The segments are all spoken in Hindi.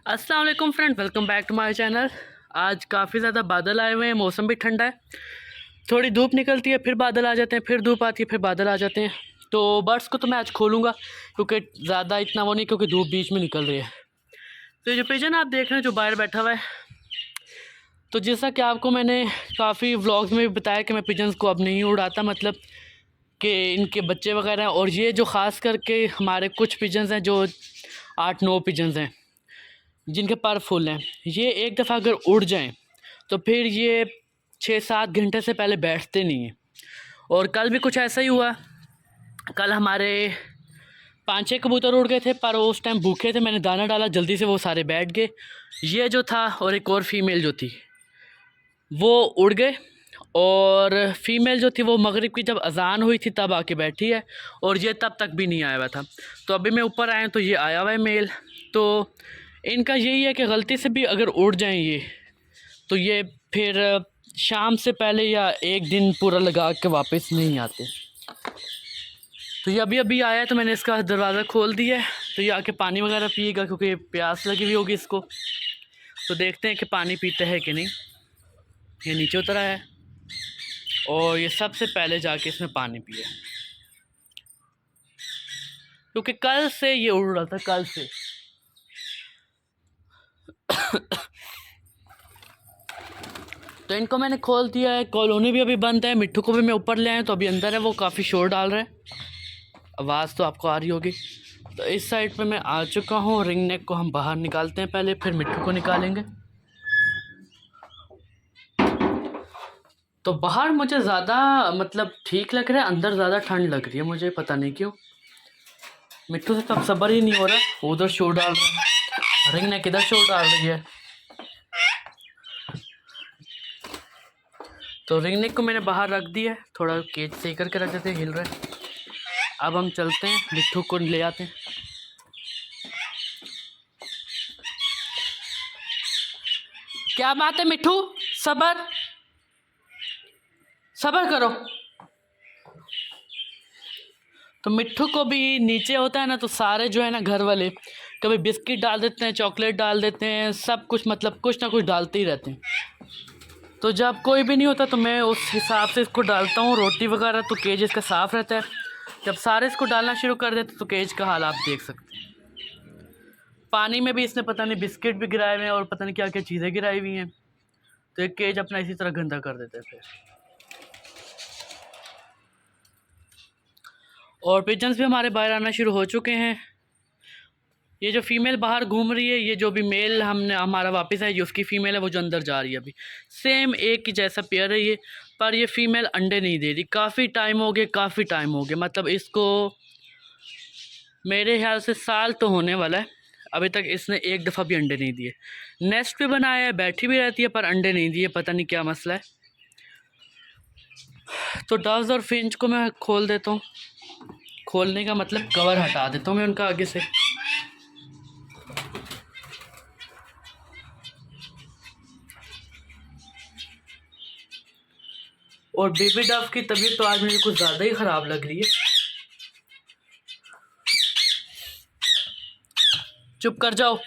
अस्सलाम वालेकुम friend, welcome back to my channel. आज काफ़ी ज़्यादा बादल आए हुए हैं, मौसम भी ठंडा है। थोड़ी धूप निकलती है, फिर बादल आ जाते हैं, फिर धूप आती है, फिर बादल आ जाते हैं। तो बर्ड्स को तो मैं आज खोलूँगा क्योंकि ज़्यादा इतना वो नहीं, क्योंकि धूप बीच में निकल रही है। तो ये जो पिजन आप देख रहे हैं जो बाहर बैठा हुआ है, तो जैसा कि आपको मैंने काफ़ी व्लॉग्स में भी बताया कि मैं पिजन्स को अब नहीं उड़ाता, मतलब कि इनके बच्चे वगैरह हैं। और ये जो ख़ास करके हमारे कुछ पिजन्स हैं, जो 8-9 पिजन्स हैं जिनके पर फुल हैं, ये एक दफ़ा अगर उड़ जाएं तो फिर ये 6-7 घंटे से पहले बैठते नहीं हैं। और कल भी कुछ ऐसा ही हुआ। कल हमारे 5-6 कबूतर उड़ गए थे, पर उस टाइम भूखे थे, मैंने दाना डाला, जल्दी से वो सारे बैठ गए। ये जो था और एक और फीमेल जो थी वो उड़ गए। और फीमेल जो थी वो मगरिब की जब अजान हुई थी तब आके बैठी है, और ये तब तक भी नहीं आया हुआ था। तो अभी मैं ऊपर आया तो ये आया हुआ है मेल। तो इनका यही है कि गलती से भी अगर उड़ जाएं ये, तो ये फिर शाम से पहले या एक दिन पूरा लगा के वापस नहीं आते। तो ये अभी अभी आया है, तो मैंने इसका दरवाज़ा खोल दिया है। तो ये आके पानी वगैरह पिएगा क्योंकि प्यास लगी हुई होगी इसको। तो देखते हैं कि पानी पीते हैं कि नहीं। ये नीचे उतरा है और ये सबसे पहले जाके इसमें पानी पिया, क्योंकि कल से ये उड़ रहा था, कल से। तो इनको मैंने खोल दिया है। कॉलोनी भी अभी बंद है। मिट्टू को भी मैं ऊपर ले आया, तो अभी अंदर है, वो काफ़ी शोर डाल रहा है। आवाज़ तो आपको आ रही होगी। तो इस साइड पे मैं आ चुका हूँ। रिंग नेक को हम बाहर निकालते हैं पहले, फिर मिट्टू को निकालेंगे। तो बाहर मुझे ज़्यादा मतलब ठीक लग रहा है, अंदर ज़्यादा ठंड लग रही है मुझे, पता नहीं क्यों। मिट्टू से तो अब सब्र ही नहीं हो रहा, वो उधर शोर डाल रहा है, रिंग नेक इधर शोर डाल रही है। तो रिंग नेक को मैंने बाहर रख दिया है, थोड़ा केज सही करके रख देते हैं, हिल रहा है। अब हम चलते हैं, मिट्टू को ले आते हैं। क्या बात है मिट्टू, सबर सबर करो। तो मिट्टू को भी नीचे होता है ना, तो सारे जो है ना घर वाले कभी बिस्किट डाल देते हैं, चॉकलेट डाल देते हैं, सब कुछ मतलब कुछ ना कुछ डालते ही रहते हैं। तो जब कोई भी नहीं होता तो मैं उस हिसाब से इसको डालता हूँ रोटी वगैरह, तो केज इसका साफ़ रहता है। जब सारे इसको डालना शुरू कर देते तो केज का हाल आप देख सकते हैं। पानी में भी इसने पता नहीं बिस्किट भी गिराए हुए हैं और पता नहीं क्या क्या चीज़ें गिराई हुई हैं। तो एक केज अपना इसी तरह गंदा कर देते हैं फिर। और पिजन्स भी हमारे बाहर आना शुरू हो चुके हैं। ये जो फीमेल बाहर घूम रही है, ये जो भी मेल हमने हमारा वापस है, ये उसकी फ़ीमेल है, वो जो अंदर जा रही है। अभी सेम एक ही जैसा पेयर है ये, पर ये फ़ीमेल अंडे नहीं दे रही। काफ़ी टाइम हो गया, काफ़ी टाइम हो गया, मतलब इसको मेरे ख्याल से साल तो होने वाला है, अभी तक इसने एक दफ़ा भी अंडे नहीं दिए। नेस्ट भी बनाया है, बैठी भी रहती है, पर अंडे नहीं दिए, पता नहीं क्या मसला है। तो डव्स और फिंच को मैं खोल देता हूँ। खोलने का मतलब कवर हटा देता हूँ मैं उनका आगे से। और बेबी डव की तबीयत तो आज मुझे कुछ ज़्यादा ही ख़राब लग रही है। चुप कर जाओ।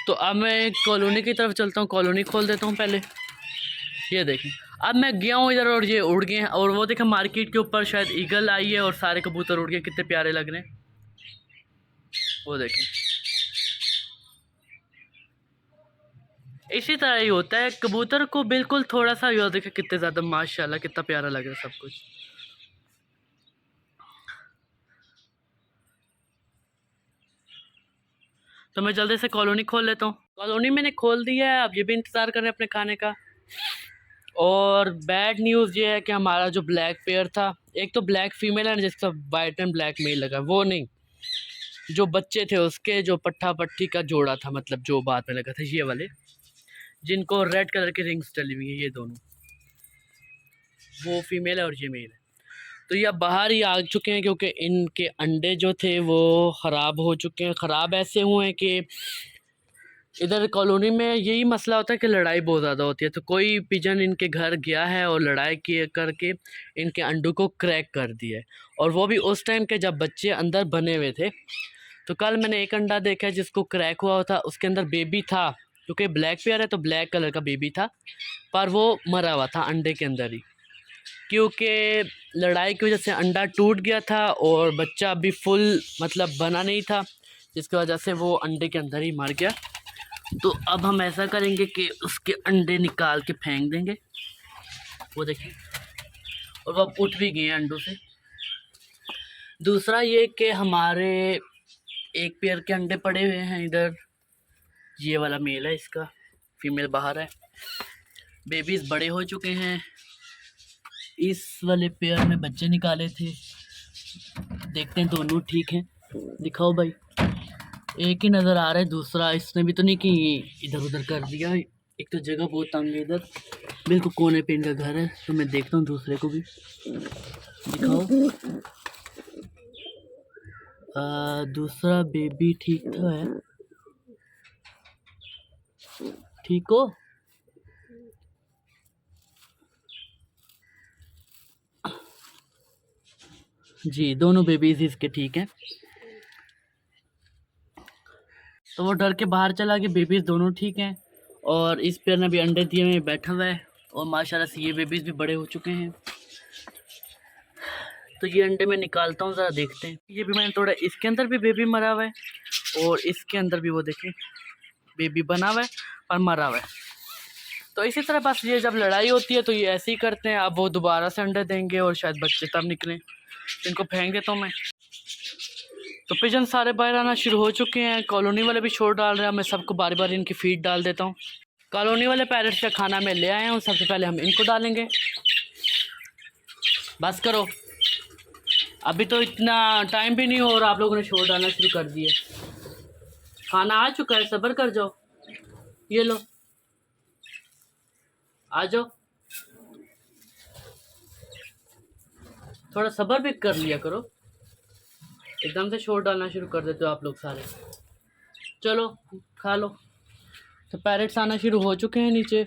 तो अब मैं कॉलोनी की तरफ चलता हूँ, कॉलोनी खोल देता हूँ पहले। ये देखें, अब मैं गया हूँ इधर और ये उड़ गए हैं। और वो देखें मार्केट के ऊपर शायद ईगल आई है और सारे कबूतर उड़ गए, कितने प्यारे लग रहे हैं। वो देखें, इसी तरह ही होता है कबूतर को, बिल्कुल थोड़ा सा ये देखें कितने ज़्यादा, माशाल्लाह कितना प्यारा लग रहा है सब कुछ। तो मैं जल्दी से कॉलोनी खोल लेता हूँ। कॉलोनी मैंने खोल दी है, अब ये भी इंतज़ार कर रहे हैं अपने खाने का। और बैड न्यूज़ ये है कि हमारा जो ब्लैक पेयर था, एक तो ब्लैक फीमेल है जिसका वाइट एंड ब्लैक मेल लगा, वो नहीं, जो बच्चे थे उसके, जो पट्ठा पट्टी का जोड़ा था, मतलब जो बाद में लगा था, ये वाले जिनको रेड कलर की रिंग्स डली हुई है, ये दोनों, वो फीमेल है और ये मेल है। तो ये अब बाहर ही आ चुके हैं क्योंकि इनके अंडे जो थे वो ख़राब हो चुके हैं। ख़राब ऐसे हुए हैं कि इधर कॉलोनी में यही मसला होता है कि लड़ाई बहुत ज़्यादा होती है। तो कोई पिजन इनके घर गया है और लड़ाई किए करके इनके अंडों को क्रैक कर दिया है, और वो भी उस टाइम के जब बच्चे अंदर बने हुए थे। तो कल मैंने एक अंडा देखा जिसको क्रैक हुआ था, उसके अंदर बेबी था, क्योंकि ब्लैक पेयर है तो ब्लैक कलर का बेबी था, पर वो मरा हुआ था अंडे के अंदर ही, क्योंकि लड़ाई की वजह से अंडा टूट गया था और बच्चा अभी फुल मतलब बना नहीं था, जिसकी वजह से वो अंडे के अंदर ही मर गया। तो अब हम ऐसा करेंगे कि उसके अंडे निकाल के फेंक देंगे, वो देखिए, और वो अब उठ भी गए हैं अंडों से। दूसरा ये कि हमारे एक पेयर के अंडे पड़े हुए हैं इधर, ये वाला मेल है, इसका फीमेल बाहर है, बेबीज़ बड़े हो चुके हैं। इस वाले पेयर में बच्चे निकाले थे, देखते हैं दोनों ठीक हैं, दिखाओ भाई। एक ही नज़र आ रहा है, दूसरा इसने भी तो नहीं कि इधर उधर कर दिया। एक तो जगह बहुत तंग है इधर, बिल्कुल कोने पे इनका घर है, तो मैं देखता हूँ दूसरे को भी, दिखाओ। दूसरा बेबी ठीक था है, ठीक हो? जी, दोनों बेबीज इसके ठीक हैं। तो वो डर के बाहर चला गया, बेबीज दोनों ठीक हैं, और इस पेयर ने भी अंडे दिए हुए बैठा हुआ है, और माशाल्लाह से ये बेबीज भी बड़े हो चुके हैं। तो ये अंडे मैं निकालता हूँ, ज़रा देखते हैं। ये भी मैंने तोड़ा, इसके अंदर भी बेबी मरा हुआ है, और इसके अंदर भी वो देखें बेबी बना हुआ है और मरा हुआ है। तो इसी तरह बस ये जब लड़ाई होती है तो ये ऐसे ही करते हैं। अब वो दोबारा से अंडे देंगे और शायद बच्चे तब निकलें, तो इनको फेंक देता हूँ मैं। तो पिजन सारे बाहर आना शुरू हो चुके हैं, कॉलोनी वाले भी शोर डाल रहे हैं। मैं सबको बारी बारी इनकी फीड डाल देता हूँ। कॉलोनी वाले पैरेट्स का खाना मैं ले आया हूँ, सबसे पहले हम इनको डालेंगे। बस करो, अभी तो इतना टाइम भी नहीं हो और आप लोगों ने शोर डालना शुरू कर दिए। खाना आ चुका है, सब्र कर जाओ, ये लो, आ जाओ, थोड़ा सब्र भी कर लिया करो, एकदम से शोर डालना शुरू कर देते हो आप लोग सारे। चलो खा लो। तो पैरेट्स आना शुरू हो चुके हैं नीचे।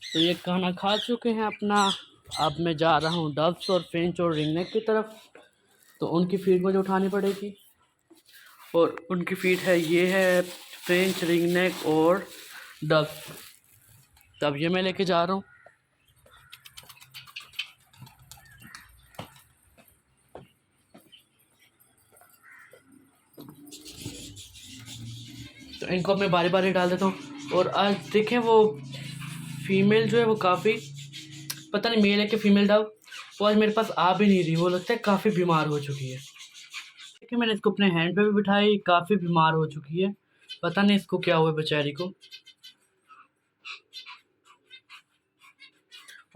तो ये खाना खा चुके हैं अपना। अब मैं जा रहा हूँ डव्स और फ्रेंच और रिंगनेक की तरफ, तो उनकी फीड मुझे उठानी पड़ेगी। और उनकी फीड है, ये है फ्रेंच, रिंगनेक और डव्स। तब ये मैं लेके जा रहा हूँ। तो इनको मैं बारी बारी डाल देता हूँ। और आज देखें वो फीमेल जो है वो काफ़ी, पता नहीं मेल है कि फीमेल डव, वो आज मेरे पास आ भी नहीं रही। वो लगता है काफ़ी बीमार हो चुकी है। देखिए मैंने इसको अपने हैंड पे भी बिठाई, काफ़ी बीमार हो चुकी है, पता नहीं इसको क्या हुआ बेचारी को।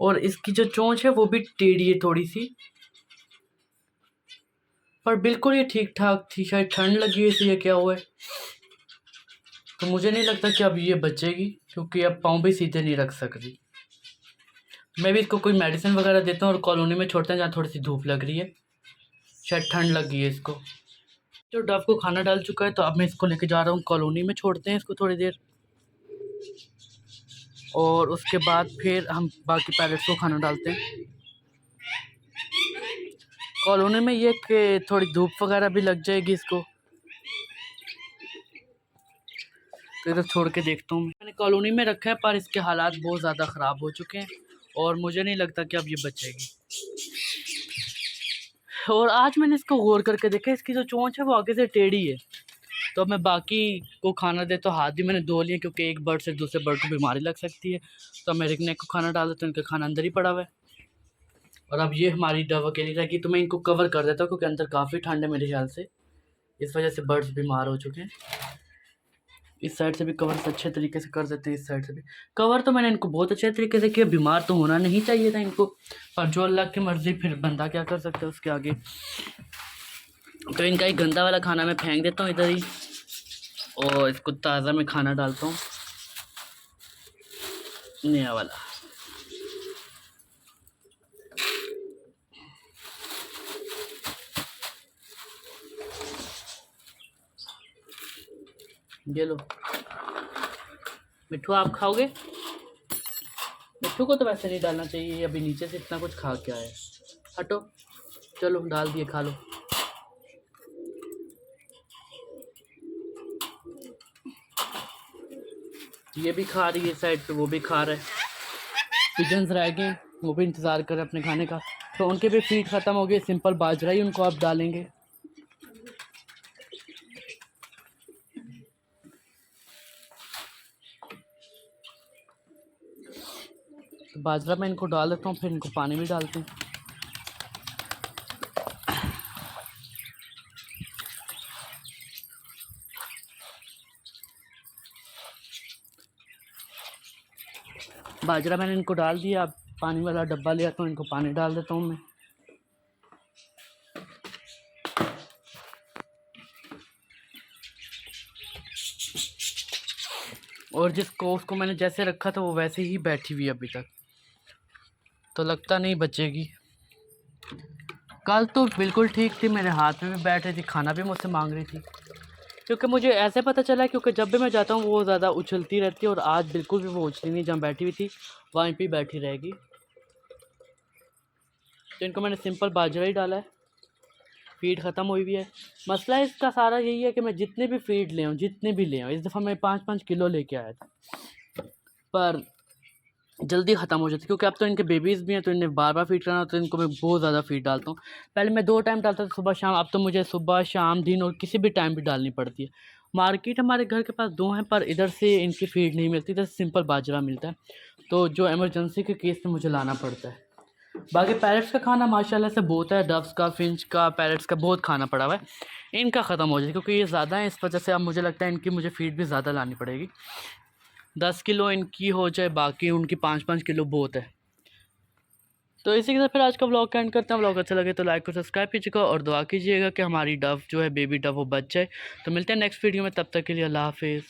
और इसकी जो चोंच है वो भी टेढ़ी है थोड़ी सी, पर बिल्कुल ये ठीक ठाक थी। शायद ठंड लगी है इसलिए क्या हुआ है। तो मुझे नहीं लगता कि अब ये बचेगी, क्योंकि अब पाँव भी सीधे नहीं रख सकती। मैं भी इसको कोई मेडिसिन वगैरह देता हूँ और कॉलोनी में छोड़ते हैं जहाँ थोड़ी सी धूप लग रही है, शायद ठंड लग गई है इसको। जो डव को खाना डाल चुका है, तो अब मैं इसको लेके जा रहा हूँ कॉलोनी में, छोड़ते हैं इसको थोड़ी देर, और उसके बाद फिर हम बाकी पैरेट्स को खाना डालते हैं। कॉलोनी में ये कि थोड़ी धूप वगैरह भी लग जाएगी इसको। तो इधर छोड़ के देखता हूँ। मैंने कॉलोनी में रखा है, पर इसके हालात बहुत ज़्यादा ख़राब हो चुके हैं और मुझे नहीं लगता कि अब ये बचेगी। और आज मैंने इसको गौर करके देखा, इसकी जो चोंच है वो आगे से टेढ़ी है। तो मैं बाकी को खाना दे, तो हाथ भी मैंने धो लिए, क्योंकि एक बर्ड से दूसरे बर्ड को बीमारी लग सकती है। तो मैं रिकनेक को खाना डाल देता हूँ, इनका खाना अंदर ही पड़ा हुआ है। और अब ये हमारी डव अकेली रहेगी, तो मैं इनको कवर कर देता हूँ, क्योंकि अंदर काफ़ी ठंड है मेरे ख्याल से, इस वजह से बर्ड्स बीमार हो चुके हैं। इस साइड से भी कवर अच्छे तरीके से कर देते हैं, इस साइड से भी कवर तो मैंने इनको बहुत अच्छे तरीके से किया। बीमार तो होना नहीं चाहिए था इनको, पर जो अल्लाह की मर्ज़ी, फिर बंदा क्या कर सकता है उसके आगे। तो इनका एक गंदा वाला खाना मैं फेंक देता हूँ इधर ही, और इसको ताज़ा में खाना डालता हूँ, नया वाला। ये लो मिट्ठू, आप खाओगे? मिट्ठू को तो वैसे नहीं डालना चाहिए, अभी नीचे से इतना कुछ खा के आया है। हटो, चलो डाल दिए, खा लो। ये भी खा रही है साइड पे, वो भी खा रहा है। पिजन्स रह गए, वो भी इंतज़ार कर रहे हैं अपने खाने का, तो उनके भी फीड ख़त्म हो गए। सिंपल बाजरा ही उनको आप डालेंगे। तो बाजरा मैं इनको डाल देता हूँ, फिर इनको पानी भी डालते हैं। बाजरा मैंने इनको डाल दिया। अब पानी वाला डब्बा लिया तो इनको पानी डाल देता हूँ मैं। और जिसको उसको मैंने जैसे रखा था वो वैसे ही बैठी हुई अभी तक, तो लगता नहीं बचेगी। कल तो बिल्कुल ठीक थी, मेरे हाथ में भी बैठ रही थी, खाना भी मुझसे मांग रही थी। क्योंकि मुझे ऐसे पता चला, क्योंकि जब भी मैं जाता हूँ वो ज़्यादा उछलती रहती है, और आज बिल्कुल भी वो उछली नहीं, जहाँ बैठी हुई थी वहीं पे बैठी रहेगी। तो इनको मैंने सिंपल बाजरा ही डाला है। फीड ख़त्म हुई भी है। मसला इसका सारा यही है कि मैं जितने भी फीड ले आऊँ, जितने भी ले आऊँ, इस दफ़ा मैं 5-5 किलो लेके आया था, पर जल्दी ख़त्म हो जाती, क्योंकि अब तो इनके बेबीज़ भी हैं, तो इन्हें बार बार फीड करना, तो इनको मैं बहुत ज़्यादा फीड डालता हूँ। पहले मैं 2 टाइम डालता था, सुबह शाम, अब तो मुझे सुबह शाम दिन और किसी भी टाइम भी डालनी पड़ती है। मार्केट हमारे घर के पास 2 हैं, पर इधर से इनकी फीड नहीं मिलती, इधर सिंपल बाजरा मिलता है, तो जो एमरजेंसी के केस में मुझे लाना पड़ता है। बाकी पैरट्स का खाना माशाल्लाह से बहुत है, डव्स का, फिंच का, पैरट्स का बहुत खाना पड़ा हुआ है। इनका ख़त्म हो जाए, क्योंकि ये ज़्यादा है, इस वजह से अब मुझे लगता है इनकी मुझे फीड भी ज़्यादा लानी पड़ेगी। 10 किलो इनकी हो जाए, बाकी उनकी 5-5 किलो बहुत है। तो इसी के साथ फिर आज का व्लॉग का एंड करते हैं। व्लॉग अच्छा लगे तो लाइक और सब्सक्राइब कीजिएगा, और दुआ कीजिएगा कि हमारी डव जो है, बेबी डव, वो बच जाए। तो मिलते हैं नेक्स्ट वीडियो में, तब तक के लिए अल्लाह हाफिज़।